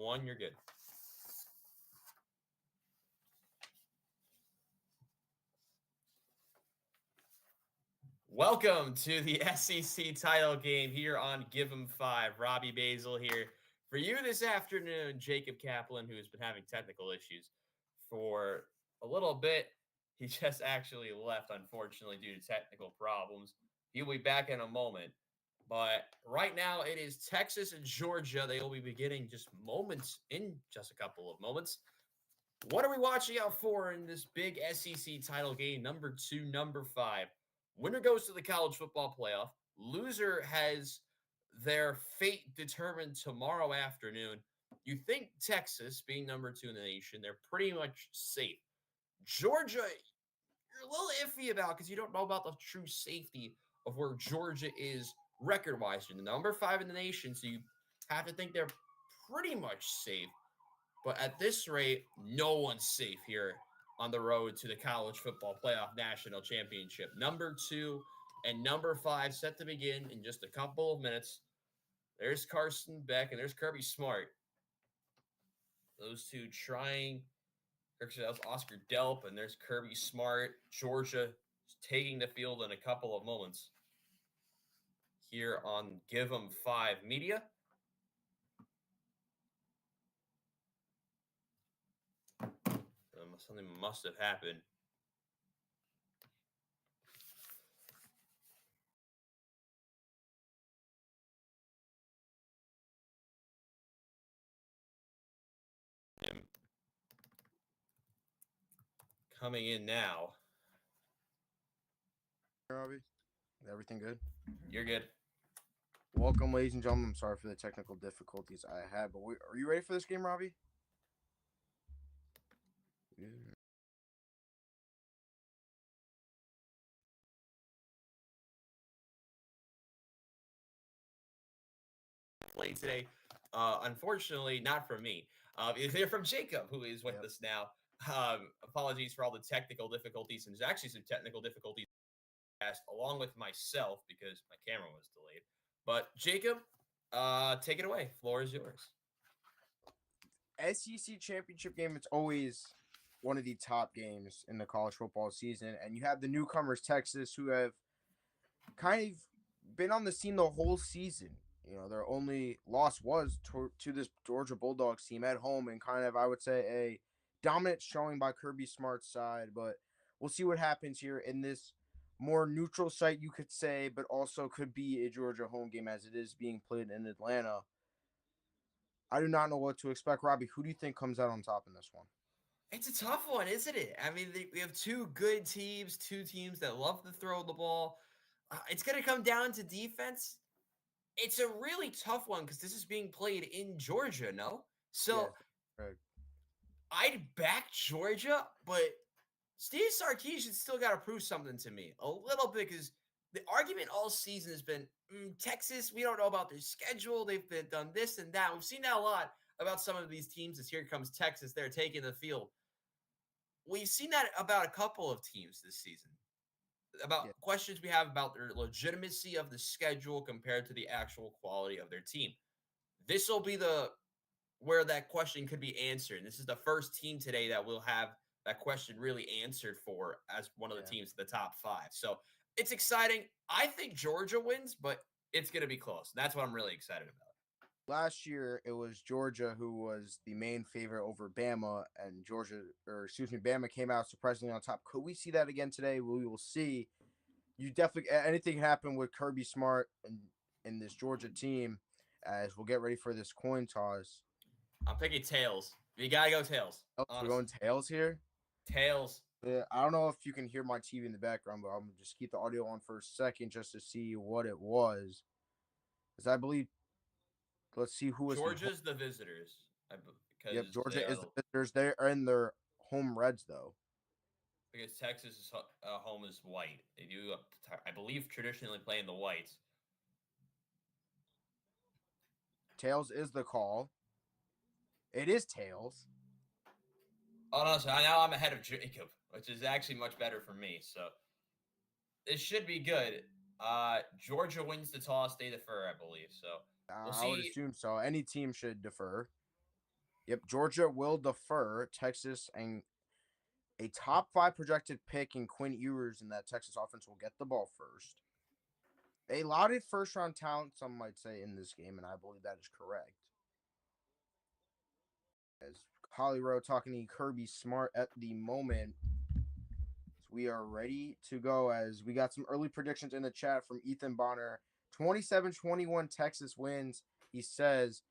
1, you're good. Welcome to the SEC title game here on Give 'em 5. Robbie Basel here for you this afternoon. Jacob Kaplan, who has been having technical issues for a little bit. He just actually left, unfortunately, due to technical problems. He'll be back in a moment. But right now, it is Texas and Georgia. They will be beginning just a couple of moments. What are we watching out for in this big SEC title game? Number 2, number 5. Winner goes to the college football playoff. Loser has their fate determined tomorrow afternoon. You think Texas, being number 2 in the nation, they're pretty much safe. Georgia, you're a little iffy about because you don't know about the true safety of where Georgia is record-wise. You're the number 5 in the nation, so you have to think they're pretty much safe. But at this rate, no one's safe here on the road to the college football playoff national championship. Number 2 and number 5 set to begin in just a couple of minutes. There's Carson Beck and there's Kirby Smart. Those two trying. Actually, that was Oscar Delp and there's Kirby Smart. Georgia taking the field in a couple of moments here on Give 'em 5 Media. Something must have happened. Coming in now. Robbie, everything good? You're good. Welcome, ladies and gentlemen. I'm sorry for the technical difficulties I had, but are you ready for this game, Robbie? Yeah. Play today. Unfortunately, not from me. They're from Jacob, who is with us now. Apologies for all the technical difficulties. And there's actually some technical difficulties along with myself because my camera was delayed. But Jacob, take it away. Floor is yours. SEC championship game, it's always one of the top games in the college football season. And you have the newcomers, Texas, who have kind of been on the scene the whole season. You know, their only loss was to this Georgia Bulldogs team at home and kind of, I would say, a dominant showing by Kirby Smart's side. But we'll see what happens here in this more neutral site, you could say, but also could be a Georgia home game as it is being played in Atlanta. I do not know what to expect. Robbie, who do you think comes out on top in this one? It's a tough one, isn't it? I mean, we have two good teams, two teams that love to throw the ball. It's going to come down to defense. It's a really tough one because this is being played in Georgia, no? So yes, I'd back Georgia, but Steve Sarkisian still got to prove something to me a little bit because the argument all season has been Texas, we don't know about their schedule. They've done this and that. We've seen that a lot about some of these teams as here comes Texas. They're taking the field. We've seen that about a couple of teams this season. About questions we have about their legitimacy of the schedule compared to the actual quality of their team. This will be where that question could be answered. This is the first team today that will have that question really answered for as one of the teams in the top 5. So it's exciting. I think Georgia wins, but it's going to be close. That's what I'm really excited about. Last year, it was Georgia who was the main favorite over Bama, and Bama came out surprisingly on top. Could we see that again today? We will see. You definitely anything can happen with Kirby Smart and this Georgia team as we'll get ready for this coin toss. I'm picking tails. You gotta go tails. We're going tails here. Tails. Yeah, I don't know if you can hear my TV in the background, but I'm gonna just keep the audio on for a second just to see what it was. Because I believe. Let's see who is Georgia's the visitors. Yep, Georgia is the visitors. They are in their home reds though. Because Texas' home is white. They do, I believe, traditionally play in the whites. Tails is the call. It is tails. Oh, no, so now I'm ahead of Jacob, which is actually much better for me. So this should be good. Georgia wins the toss. They defer, I believe. So I would assume so. Any team should defer. Yep, Georgia will defer Texas, and a top 5 projected pick in Quinn Ewers in that Texas offense will get the ball first. A lauded first round talent, some might say, in this game, and I believe that is correct. As Holly Rowe talking to Kirby Smart at the moment. So we are ready to go as we got some early predictions in the chat from Ethan Bonner. 27-21 Texas wins. He says,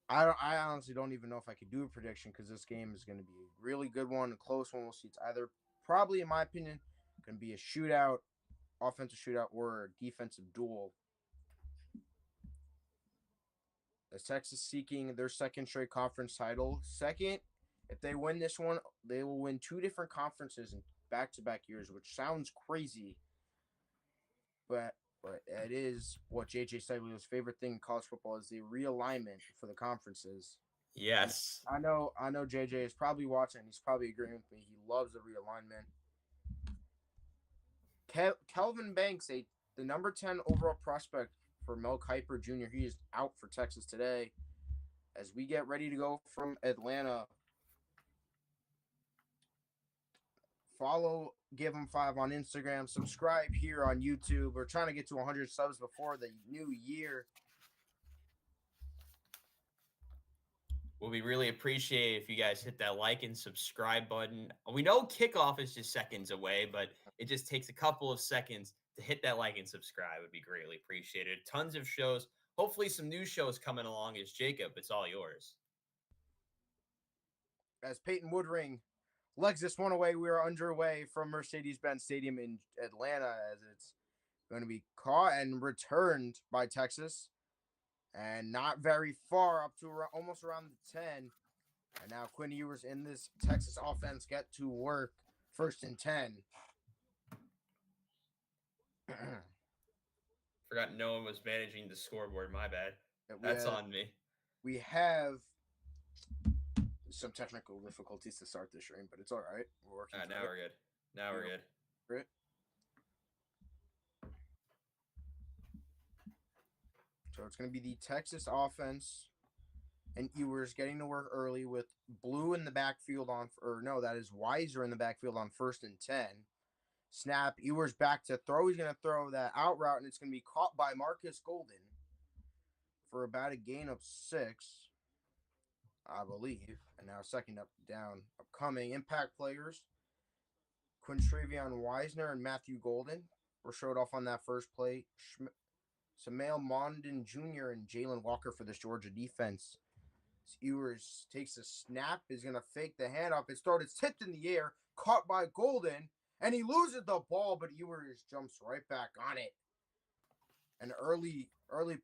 I honestly don't even know if I could do a prediction because this game is going to be a really good one, a close one. We'll see. It's either, probably in my opinion, going to be a shootout, offensive shootout, or a defensive duel. As Texas seeking their second straight conference title. Second, if they win this one, they will win 2 different conferences in back-to-back years, which sounds crazy, but it is what JJ Seglio's favorite thing in college football is the realignment for the conferences. Yes. And I know JJ is probably watching. He's probably agreeing with me. He loves the realignment. Kelvin Banks, the number 10 overall prospect for Mel Kiper Jr., he is out for Texas today. As we get ready to go from Atlanta, follow Give 'em 5 on Instagram. Subscribe here on YouTube. We're trying to get to 100 subs before the new year. We really appreciate if you guys hit that like and subscribe button. We know kickoff is just seconds away, but it just takes a couple of seconds to hit that like and subscribe. It would be greatly appreciated. Tons of shows. Hopefully some new shows coming along. As Jacob, it's all yours. As Peyton Woodring legs this one away, we are underway from Mercedes-Benz Stadium in Atlanta as it's going to be caught and returned by Texas. And not very far, up to almost around the 10. And now Quinn Ewers in this Texas offense get to work. 1st and 10. Forgot no one was managing the scoreboard. My bad. That's on me. We have some technical difficulties to start this stream, but it's all right. We're working. Now we're good. Now we're good. Great. So it's going to be the Texas offense and Ewers getting to work early with Blue in the backfield that is Weiser in the backfield on 1st and 10. Snap, Ewers back to throw. He's going to throw that out route, and it's going to be caught by Marcus Golden for about a gain of 6, I believe. And now second up down upcoming impact players. Quintravion Weisner and Matthew Golden were showed off on that first play. Samael Mondin Jr. and Jalen Walker for this Georgia defense. Ewers takes a snap, is going to fake the handoff. It's tipped in the air, caught by Golden, and he loses the ball, but Ewers jumps right back on it. An early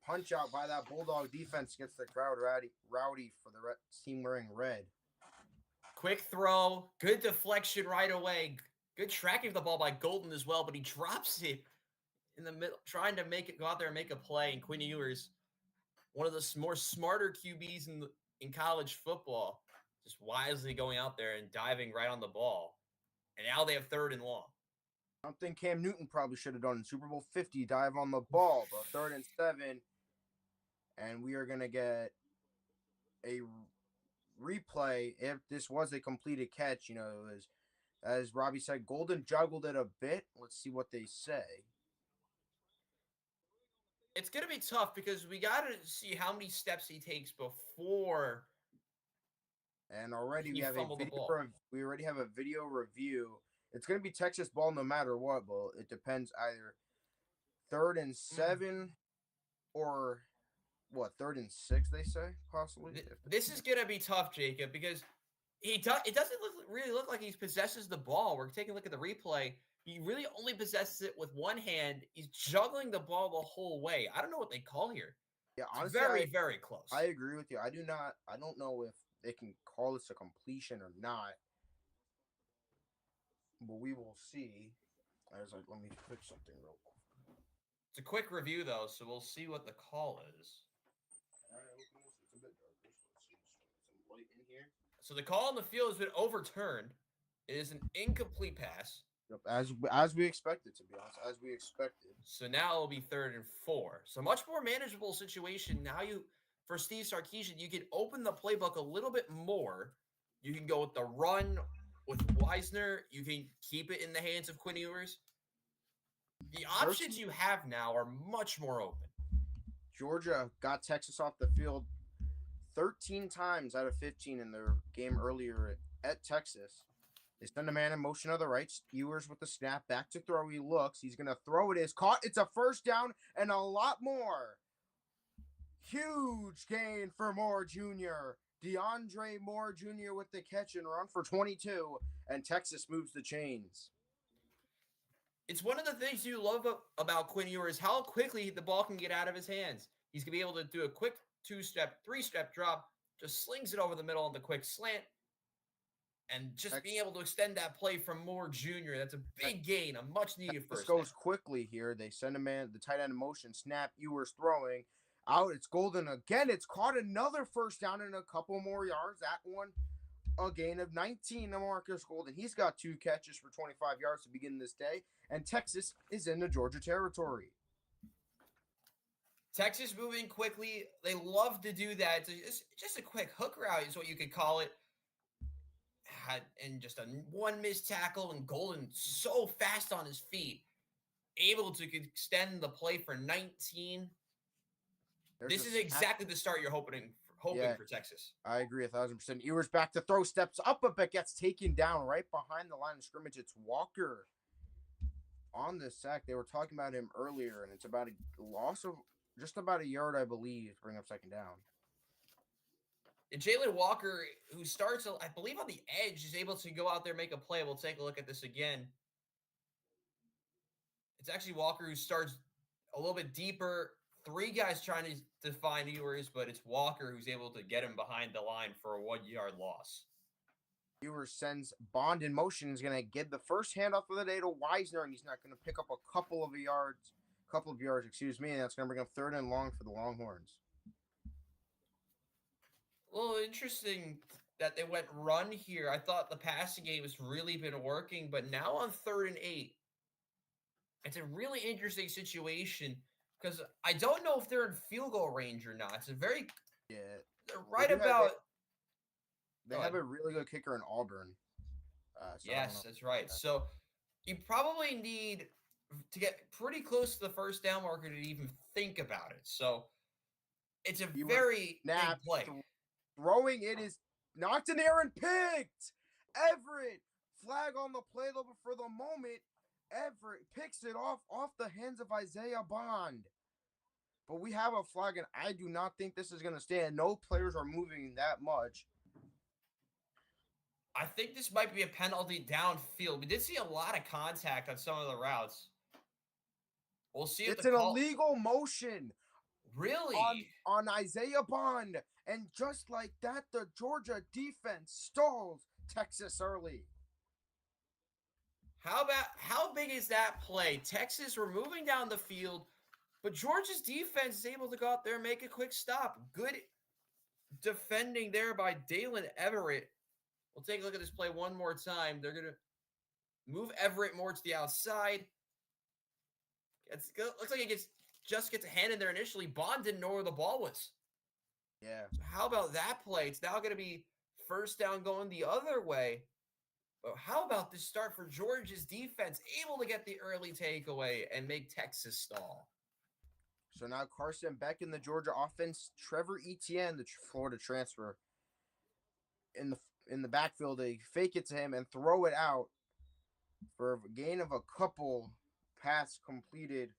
punch out by that Bulldog defense gets the crowd rowdy for the team wearing red. Quick throw, good deflection right away. Good tracking of the ball by Golden as well, but he drops it in the middle, trying to go out there and make a play. And Quinn Ewers, one of the more smarter QBs in college football, just wisely going out there and diving right on the ball. And now they have 3rd and long. Something Cam Newton probably should have done in Super Bowl 50, dive on the ball, but 3rd and 7. And we are going to get a replay if this was a completed catch. As Robbie said, Golden juggled it a bit. Let's see what they say. It's going to be tough because we got to see how many steps he takes before. And already we already have a video review. It's going to be Texas ball no matter what, but it depends either 3rd and 7 or what, 3rd and 6 they say possibly. This is going to be tough, Jacob, because it doesn't really look like he possesses the ball. We're taking a look at the replay. He really only possesses it with one hand. He's juggling the ball the whole way. I don't know what they call here. Yeah, honestly, very close. I agree with you. I don't know if they can call this a completion or not. But we will see. Let me fix something real quick. It's a quick review, though, so we'll see what the call is. All right, it's a bit darker, so let's see. Some light in here. So the call on the field has been overturned. It is an incomplete pass. Yep, as we expected, to be honest, as we expected. So now it'll be 3rd and 4. So much more manageable situation. Now for Steve Sarkisian, you can open the playbook a little bit more. You can go with the run with Wisner. You can keep it in the hands of Quinn Ewers. The options you have now are much more open. Georgia got Texas off the field 13 times out of 15 in their game earlier at Texas. They send a man in motion to the right. Ewers with the snap. Back to throw. He looks. He's going to throw. It is caught. It's a first down and a lot more. Huge gain for Moore Jr. DeAndre Moore Jr. with the catch and run for 22. And Texas moves the chains. It's one of the things you love about Quinn Ewers, how quickly the ball can get out of his hands. He's going to be able to do a quick 2-step, 3-step drop, just slings it over the middle on the quick slant, and just being able to extend that play from Moore Jr. That's a big gain, a much-needed first down. This goes quickly here. They send a man, the tight end in motion, snap, Ewers throwing. Out, it's Golden again. It's caught another first down and a couple more yards. That one, a gain of 19 to Marcus Golden. He's got 2 catches for 25 yards to begin this day, and Texas is in the Georgia territory. Texas moving quickly. They love to do that. It's just a quick hook route is what you could call it. And just a one missed tackle, and Golden so fast on his feet, able to extend the play for 19. This is exactly the start you're hoping for Texas. I agree 1,000%. Ewers back to throw, steps up a bit, gets taken down right behind the line of scrimmage. It's Walker on the sack. They were talking about him earlier, and it's about a loss of just about a yard, I believe, to bring up second down. And Jalen Walker, who starts, I believe, on the edge, is able to go out there and make a play. We'll take a look at this again. It's actually Walker who starts a little bit deeper. 3 guys trying to find Ewers, but it's Walker who's able to get him behind the line for a 1-yard loss. Ewers sends Bond in motion. He's going to get the first handoff of the day to Wisner, and he's not going to pick up a couple of yards, and that's going to bring up 3rd and long for the Longhorns. A little interesting that they went run here. I thought the passing game has really been working, but now on 3rd and 8, it's a really interesting situation because I don't know if they're in field goal range or not. It's a very right about. They have a really good kicker in Auburn. Yes, that's right. So you probably need to get pretty close to the first down marker to even think about it. So it's a very big play. Throwing it is knocked in the air and picked. Everett, flag on the play though, but for the moment, Everett picks it off the hands of Isaiah Bond. But we have a flag, and I do not think this is going to stand. No players are moving that much. I think this might be a penalty downfield. We did see a lot of contact on some of the routes. We'll see if it's an illegal motion. Really? On Isaiah Bond. And just like that, the Georgia defense stalls Texas early. How big is that play? Texas were moving down the field, but Georgia's defense is able to go out there and make a quick stop. Good defending there by Dalen Everett. We'll take a look at this play one more time. They're going to move Everett more to the outside. Looks like it just gets a hand in there initially. Bond didn't know where the ball was. Yeah. So how about that play? It's now going to be first down going the other way. But how about this start for Georgia's defense? Able to get the early takeaway and make Texas stall. So now Carson Beck in the Georgia offense. Trevor Etienne, the Florida transfer, in the backfield. They fake it to him and throw it out for a gain of a couple. Pass completed.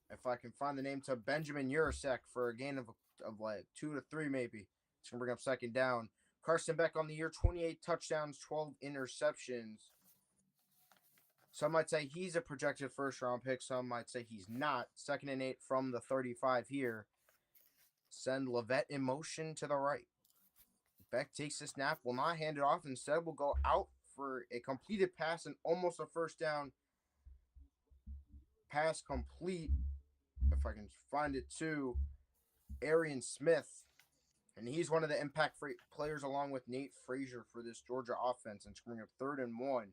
If I can find the name, to Benjamin Urasek for a gain of like 2 to 3 maybe. It's going to bring up second down. Carson Beck on the year, 28 touchdowns, 12 interceptions. Some might say he's a projected first-round pick. Some might say he's not. 2nd and 8 from the 35 here. Send Levette in motion to the right. Beck takes the snap, will not hand it off. Instead, will go out for a completed pass and almost a first down. Pass complete. If I can find it to Arian Smith. And he's one of the impact players along with Nate Frazier for this Georgia offense. And screwing up 3rd and 1.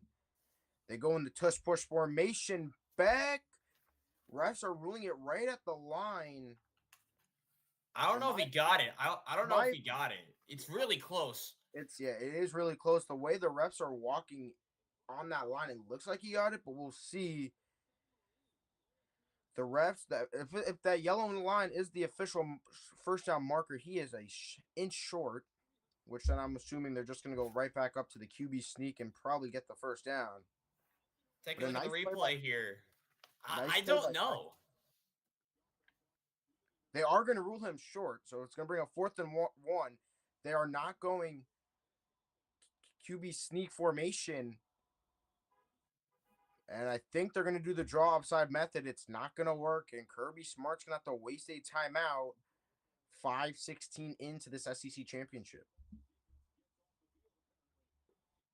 They go into tush-push formation. Beck. Refs are ruling it right at the line. I don't In know if my he got it. I don't know if my he got it. It's really close. it is really close. The way the refs are walking on that line, it looks like he got it, but we'll see. The refs that if that yellow in the line is the official first down marker, he is a inch short, which then I'm assuming they're just going to go right back up to the QB sneak and probably get the first down. Take But a a look at the nice play by replay here. nice I play by don't know. They are going to rule him short, so it's going to bring a 4th and 1. They are not going QB sneak formation, and I think they're going to do the draw upside method. It's not going to work, and Kirby Smart's going to have to waste a timeout 5:16 into this SEC championship.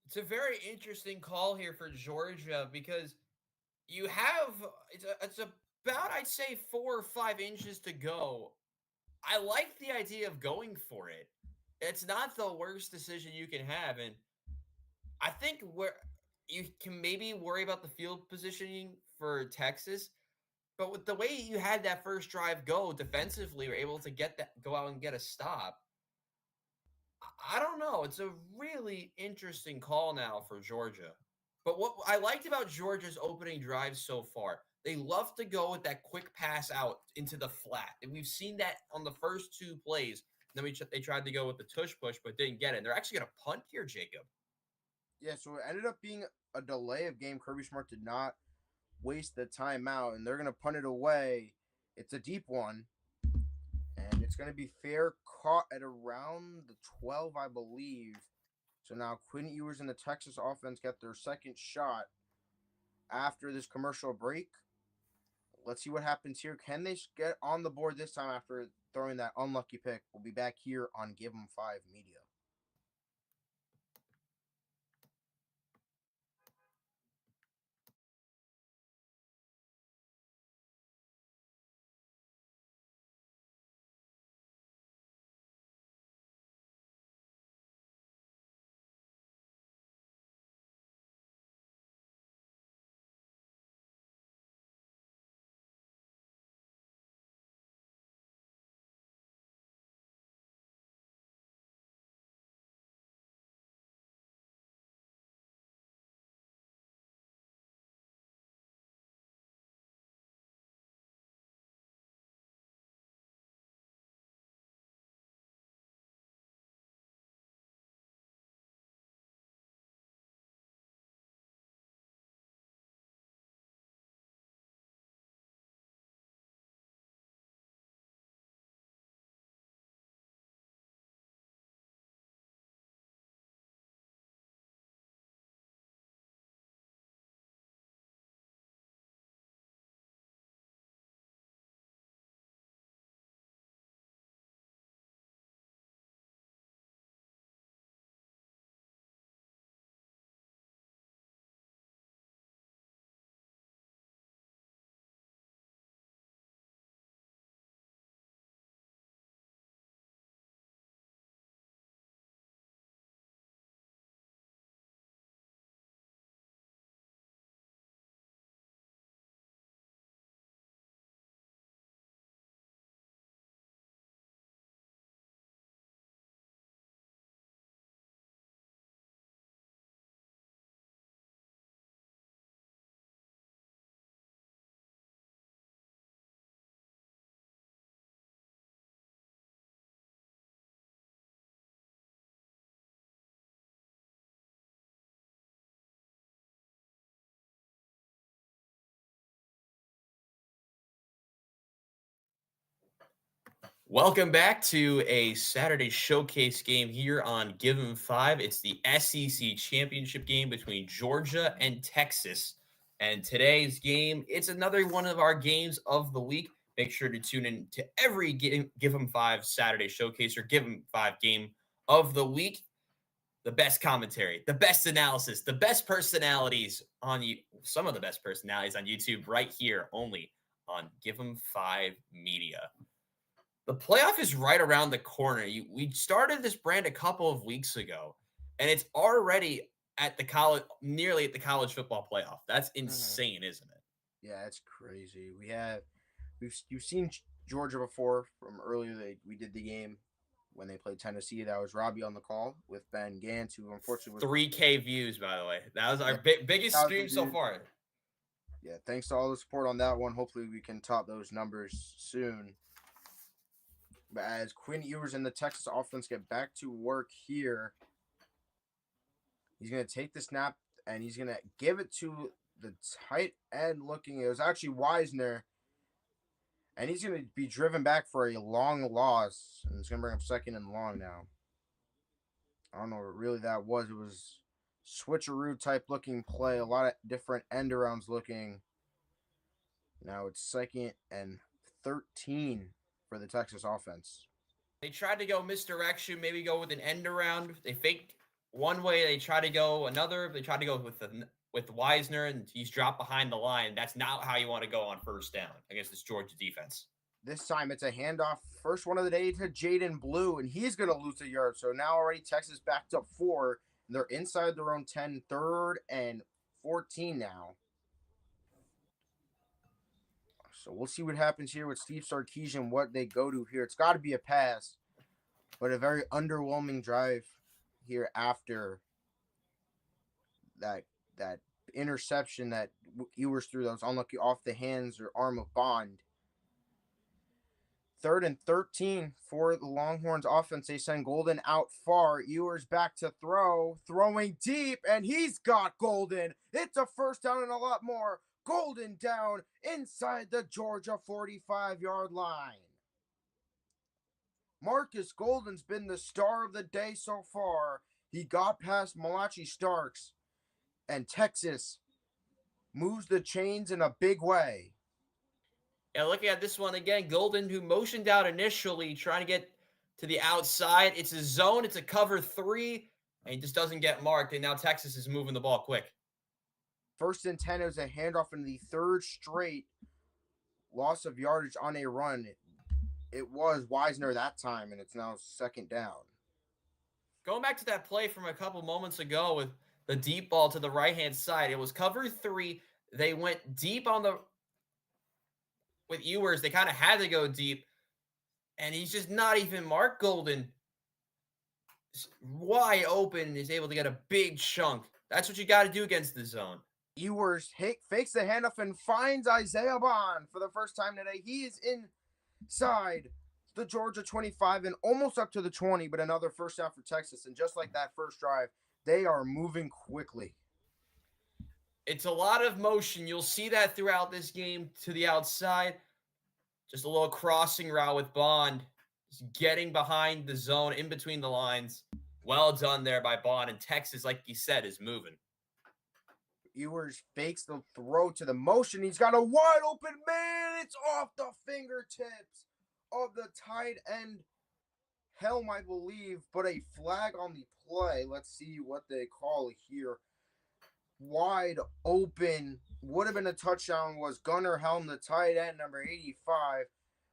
It's a very interesting call here for Georgia because you have it's about I'd say 4 or 5 inches to go. I like the idea of going for it. It's not the worst decision you can have, and I think where you can maybe worry about the field positioning for Texas, but with the way you had that first drive go defensively, you're able to get that go out and get a stop. I don't know. It's a really interesting call now for Georgia. But what I liked about Georgia's opening drive so far, they love to go with that quick pass out into the flat. And we've seen that on the first 2 plays. Then they tried to go with the tush push, but didn't get it. And they're actually going to punt here, Jacob. Yeah, so it ended up being a delay of game. Kirby Smart did not waste the timeout, and they're going to punt it away. It's a deep one, and it's going to be fair caught at around the 12, I believe. So now Quinn Ewers and the Texas offense get their second shot after this commercial break. Let's see what happens here. Can they get on the board this time after throwing that unlucky pick? We'll be back here on Give 'em 5 Media. Welcome back to a Saturday showcase game here on Give 'em 5. It's the SEC championship game between Georgia and Texas. And today's game, it's another one of our games of the week. Make sure to tune in to every Give 'em 5 Saturday showcase or Give 'em 5 game of the week. The best commentary, the best analysis, the best personalities on you, some of the best personalities on YouTube right here only on Give 'em 5 Media. The playoff is right around the corner. We started this brand a couple of weeks ago, and it's already at the college, nearly at the college football playoff. That's insane, isn't it? Yeah, it's crazy. You've seen Georgia before from earlier. We did the game when they played Tennessee. That was Robbie on the call with Ben Gantz, who unfortunately was 3K views, by the way. That was our yeah, biggest stream so far. Yeah, thanks to all the support on that one. Hopefully, we can top those numbers soon. But as Quinn Ewers and the Texas offense get back to work here, he's going to take the snap and he's going to give it to the tight end looking. It was actually Wisner. And he's going to be driven back for a long loss. And it's going to bring up second and long now. I don't know what really that was. It was switcheroo type looking play. A lot of different end arounds looking. Now it's second and 13 for the Texas offense. They tried to go misdirection, maybe go with an end around. They faked one way. They tried to go another. They tried to go with Wisner, and he's dropped behind the line. That's not how you want to go on first down against this Georgia defense. This time it's a handoff, first one of the day to Jaden Blue, and he's going to lose a yard. So now already Texas backed up 4. And they're inside their own 10, 3rd and 14 now. So we'll see what happens here with Steve Sarkisian, what they go to here. It's got to be a pass, but a very underwhelming drive here after that interception that Ewers threw that was unlucky off the hands or arm of Bond. 3rd and 13 for the Longhorns offense. They send Golden out far. Ewers back to throw, throwing deep, and he's got Golden. It's a first down and a lot more. Golden down inside the Georgia 45-yard line. Marcus Golden's been the star of the day so far. He got past Malachi Starks, and Texas moves the chains in a big way. Yeah, looking at this one again, Golden, who motioned out initially, trying to get to the outside. It's a zone. It's a cover 3, and he just doesn't get marked, and now Texas is moving the ball quick. 1st and 10, it was a handoff in the 3rd straight loss of yardage on a run. It was Wisner that time, and it's now 2nd down. Going back to that play from a couple moments ago with the deep ball to the right-hand side, it was cover 3. They went deep with Ewers. They kind of had to go deep, and he's just not even marked. Golden wide open and is able to get a big chunk. That's what you got to do against the zone. Ewers fakes the handoff and finds Isaiah Bond for the first time today. He is inside the Georgia 25 and almost up to the 20, but another first down for Texas. And just like that first drive, they are moving quickly. It's a lot of motion. You'll see that throughout this game to the outside. Just a little crossing route with Bond. Just getting behind the zone, in between the lines. Well done there by Bond. And Texas, like you said, is moving. Ewers fakes the throw to the motion. He's got a wide open man. It's off the fingertips of the tight end Helm, I believe, but a flag on the play. Let's see what they call here. Wide open. Would have been a touchdown. Was Gunnar Helm, the tight end, number 85.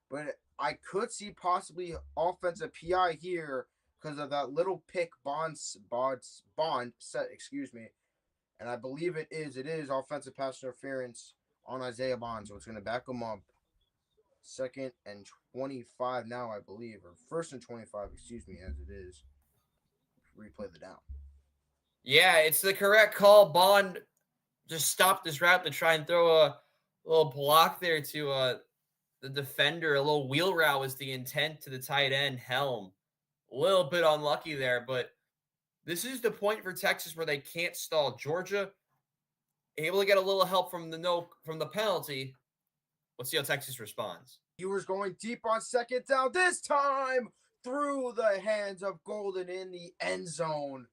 But I could see possibly offensive PI here because of that little pick Bond set, and I believe it is offensive pass interference on Isaiah Bond, so it's going to back him up. 2nd and 25 now, I believe, or 1st and 25, as it is. Replay the down. Yeah, it's the correct call. Bond just stopped this route to try and throw a little block there to the defender. A little wheel route was the intent to the tight end, Helm. A little bit unlucky there, but this is the point for Texas where they can't stall. Georgia able to get a little help from the penalty. Let's see how Texas responds. Ewers going deep on 2nd down. This time through the hands of Golden in the end zone.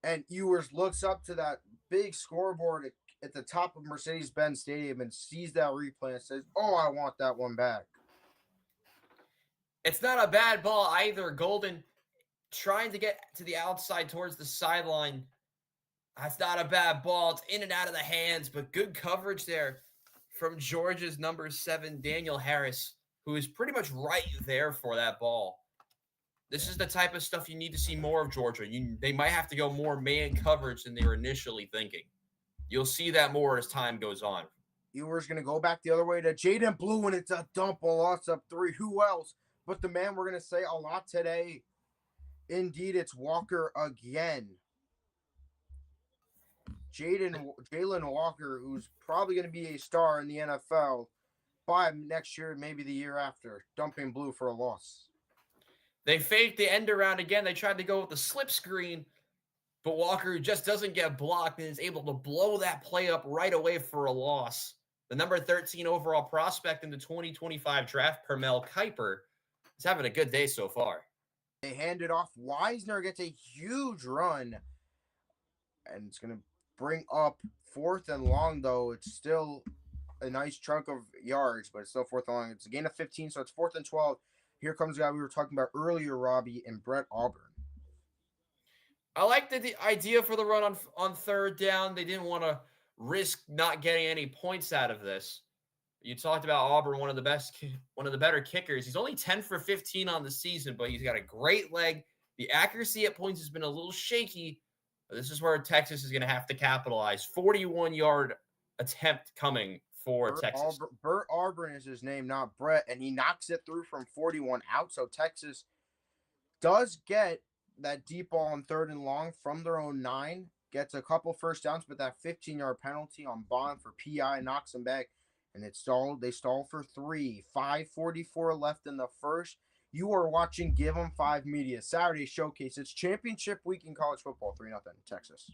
And Ewers looks up to that big scoreboard at the top of Mercedes-Benz Stadium and sees that replay and says, "Oh, I want that one back." It's not a bad ball either. Golden trying to get to the outside towards the sideline. That's not a bad ball. It's in and out of the hands, but good coverage there from Georgia's number 7, Daniel Harris, who is pretty much right there for that ball. This is the type of stuff you need to see more of Georgia. They might have to go more man coverage than they were initially thinking. You'll see that more as time goes on. Ewer's going to go back the other way to Jaden Blue, and it's a dump, a loss up 3. Who else but the man we're going to say a lot today? Indeed, it's Walker again. Jalen Walker, who's probably going to be a star in the NFL by next year, maybe the year after, dumping Blue for a loss. They faked the end around again. They tried to go with the slip screen, but Walker just doesn't get blocked and is able to blow that play up right away for a loss. The number 13 overall prospect in the 2025 draft, Permel Kiper, is having a good day so far. They hand it off. Wisner gets a huge run, and it's going to bring up 4th and long, though. It's still a nice chunk of yards, but it's still 4th and long. It's a gain of 15, so it's 4th and 12. Here comes the guy we were talking about earlier, Robbie, and Brett Auburn. I like the idea for the run on third down. They didn't want to risk not getting any points out of this. You talked about Auburn, one of the better kickers. He's only 10 for 15 on the season, but he's got a great leg. The accuracy at points has been a little shaky. But this is where Texas is going to have to capitalize. 41-yard attempt coming for Texas. Bert Auburn is his name, not Brett, and he knocks it through from 41 out. So Texas does get that deep ball on 3rd and long from their own 9, gets a couple first downs, but that 15-yard penalty on Bond for PI knocks them back, and they stall for 3. 5:44 left in the first. You are watching Give 'em 5 Media Saturday Showcase. It's championship week in college football. 3-0 Texas.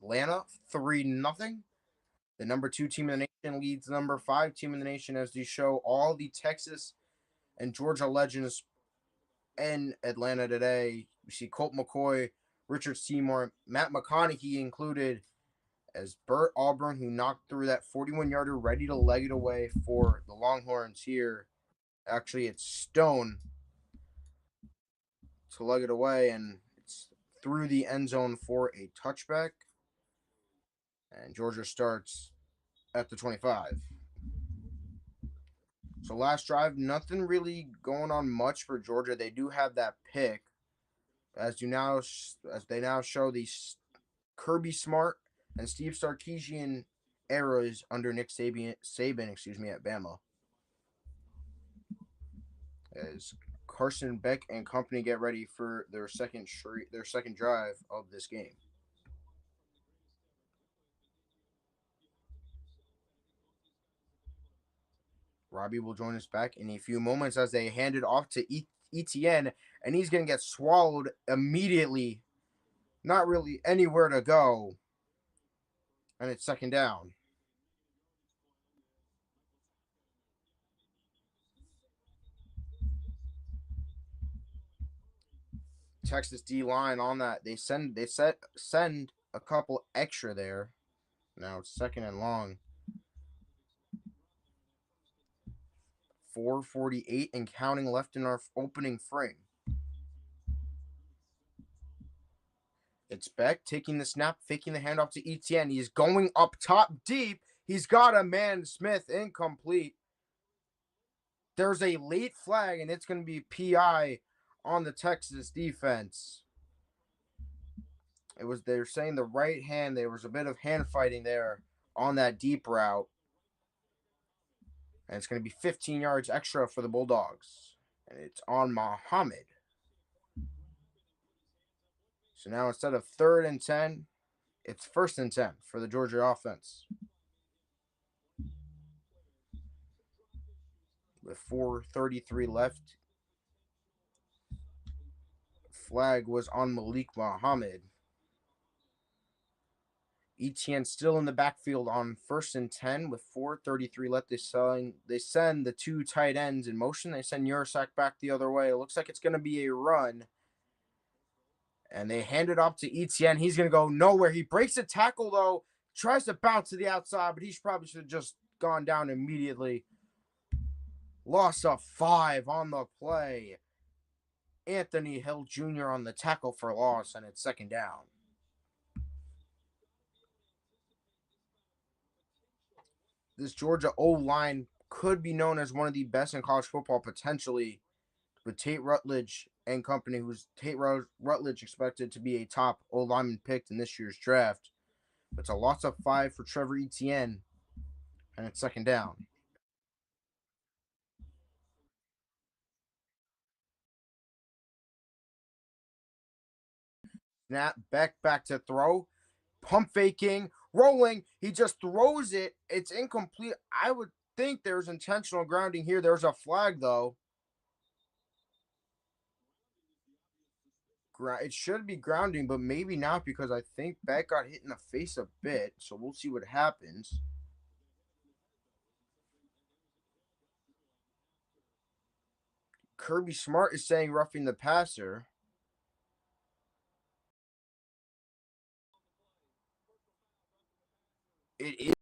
Atlanta 3-0. The number 2 team in the nation leads the number 5 team in the nation as they show all the Texas and Georgia legends in Atlanta today. We see Colt McCoy, Richard Seymour, Matt McConaughey included, as Bert Auburn, who knocked through that 41-yarder, ready to leg it away for the Longhorns here. Actually, it's Stone to leg it away, and it's through the end zone for a touchback. And Georgia starts at the 25. So last drive, nothing really going on much for Georgia. They do have that pick, as they now show the Kirby Smart and Steve Sarkisian eras under Nick Saban, at Bama. As Carson Beck and company get ready for their second drive of this game. Robbie will join us back in a few moments as they hand it off to ETN, and he's going to get swallowed immediately. Not really anywhere to go. And it's second down. Texas D line on that. They send a couple extra there. Now it's second and long. 4:48 and counting left in our opening frame. It's Beck taking the snap, faking the handoff to ETN. He's going up top deep. He's got a man, Smith, incomplete. There's a late flag, and it's going to be PI on the Texas defense. They're saying the right hand. There was a bit of hand fighting there on that deep route. And it's going to be 15 yards extra for the Bulldogs. And it's on Muhammad. So now instead of 3rd and 10, it's 1st and 10 for the Georgia offense. With 4:33 left. Flag was on Malik Muhammad. ETN still in the backfield on 1st and 10 with 4:33 left. They send the two tight ends in motion. They send Yurisak back the other way. It looks like it's going to be a run. And they hand it off to ETN. He's going to go nowhere. He breaks a tackle, though. Tries to bounce to the outside, but he probably should have just gone down immediately. Loss of 5 on the play. Anthony Hill Jr. on the tackle for loss, and it's second down. This Georgia O-line could be known as one of the best in college football potentially, with Tate Rutledge and company, who's Tate Rutledge expected to be a top O-lineman picked in this year's draft. It's a loss of 5 for Trevor Etienne, and it's second down. Snap, back to throw. Pump faking, rolling. He just throws it. It's incomplete. I would think there's intentional grounding here. There's a flag, though. It should be grounding, but maybe not because I think Beck got hit in the face a bit. So we'll see what happens. Kirby Smart is saying roughing the passer. It is.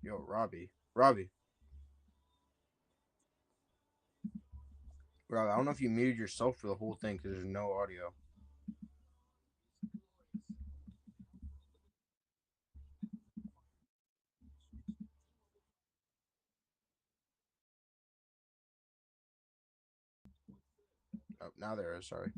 Yo, Robbie. Robbie, I don't know if you muted yourself for the whole thing because there's no audio. Oh, now there is. Sorry.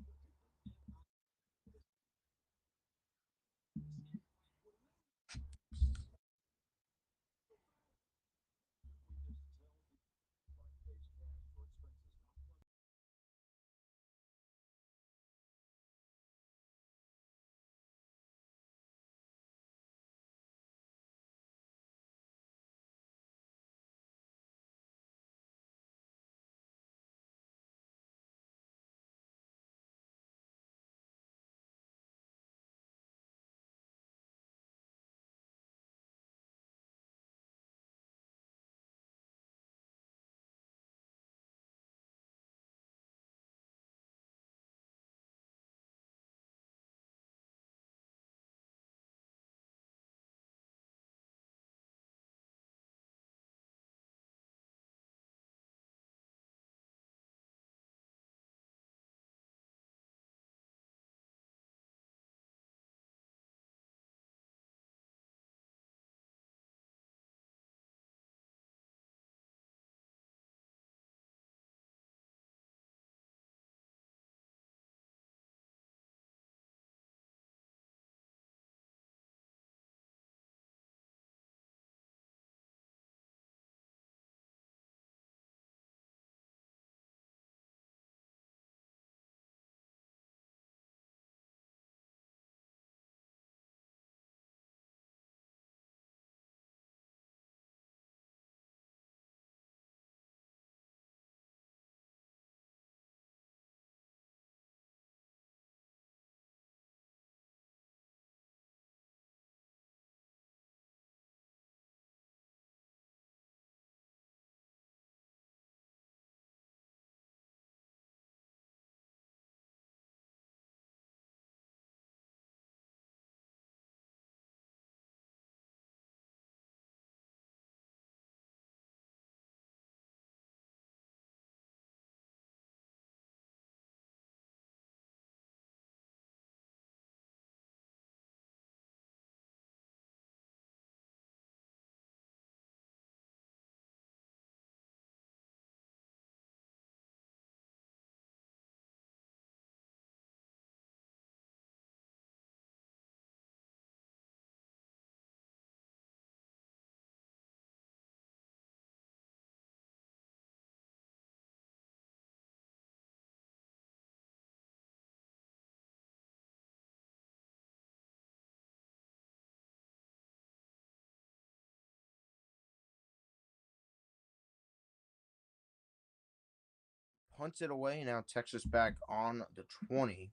Punts it away. Now Texas back on the 20.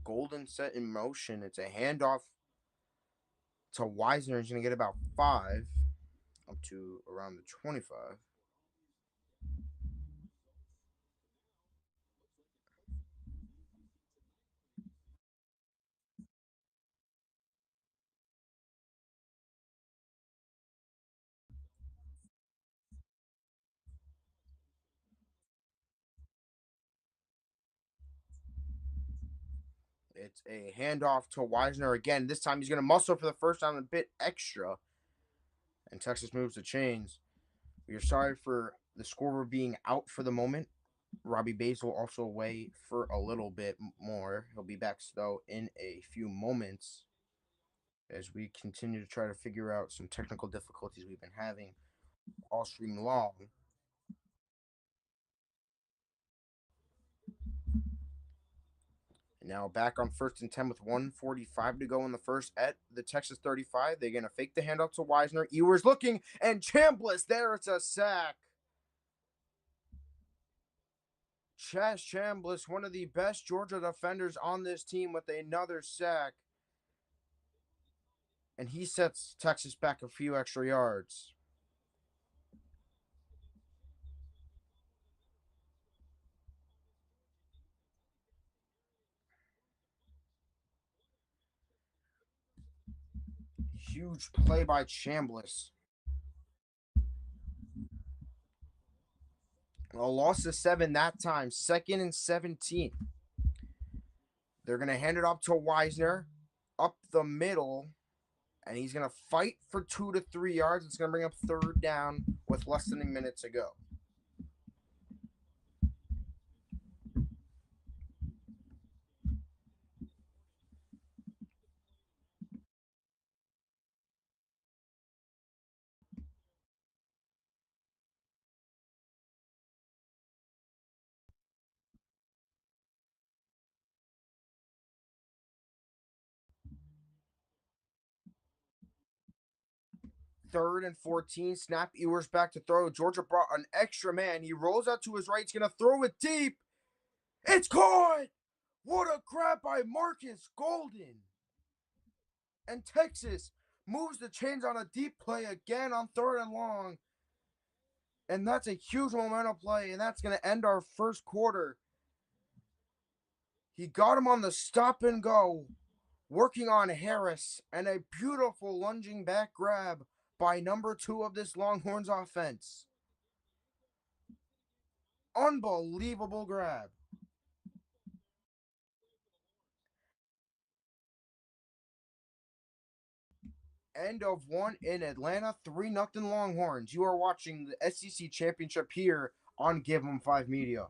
Golden set in motion. It's a handoff to Wisner. He's going to get about 5 up to around the 25. It's a handoff to Wisner again. This time he's going to muscle for the first time a bit extra. And Texas moves the chains. We are sorry for the scorer being out for the moment. Robbie Basel also away for a little bit more. He'll be back, though, in a few moments as we continue to try to figure out some technical difficulties we've been having all stream long. And now back on 1st and 10 with 1:45 to go in the first at the Texas 35. They're going to fake the handoff to Wisner. Ewers looking, and Chambliss, there it's a sack. Chas Chambliss, one of the best Georgia defenders on this team, with another sack. And he sets Texas back a few extra yards. Huge play by Chambliss. A loss of 7 that time. 2nd and 17. They're going to hand it up to Wisner. Up the middle. And he's going to fight for 2 to 3 yards. It's going to bring up 3rd down with less than a minute to go. Third and 14. Snap. Ewers back to throw. Georgia brought an extra man. He rolls out to his right. He's going to throw it deep. It's caught! What a grab by Marcus Golden. And Texas moves the chains on a deep play again on 3rd and long. And that's a huge momentum play. And that's going to end our first quarter. He got him on the stop and go, working on Harris, and a beautiful lunging back grab by number 2 of this Longhorns offense. Unbelievable grab. End of one in Atlanta, 3-0 Longhorns. You are watching the SEC Championship here on Give 'em 5 Media.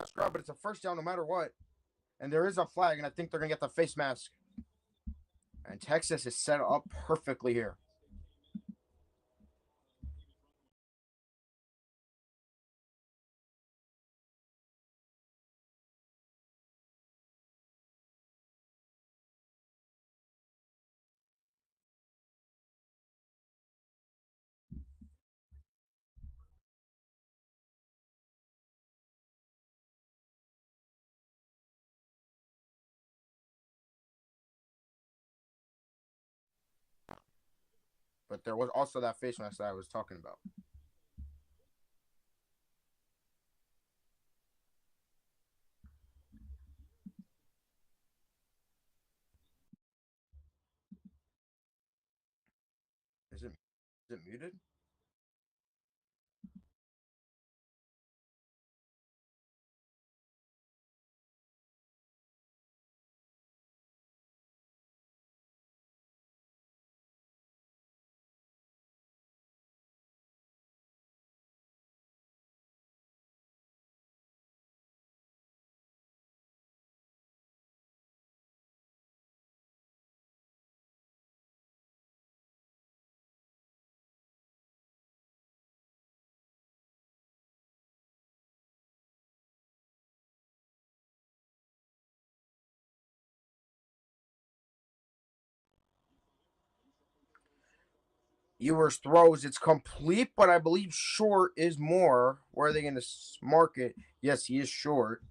Scrub, but it's a first down no matter what. And there is a flag, and I think they're going to get the face mask. And Texas is set up perfectly here. But there was also that face mask that I was talking about. Is it muted? Ewers throws. It's complete, but I believe short is more. Where are they going to mark it? Yes, he is short.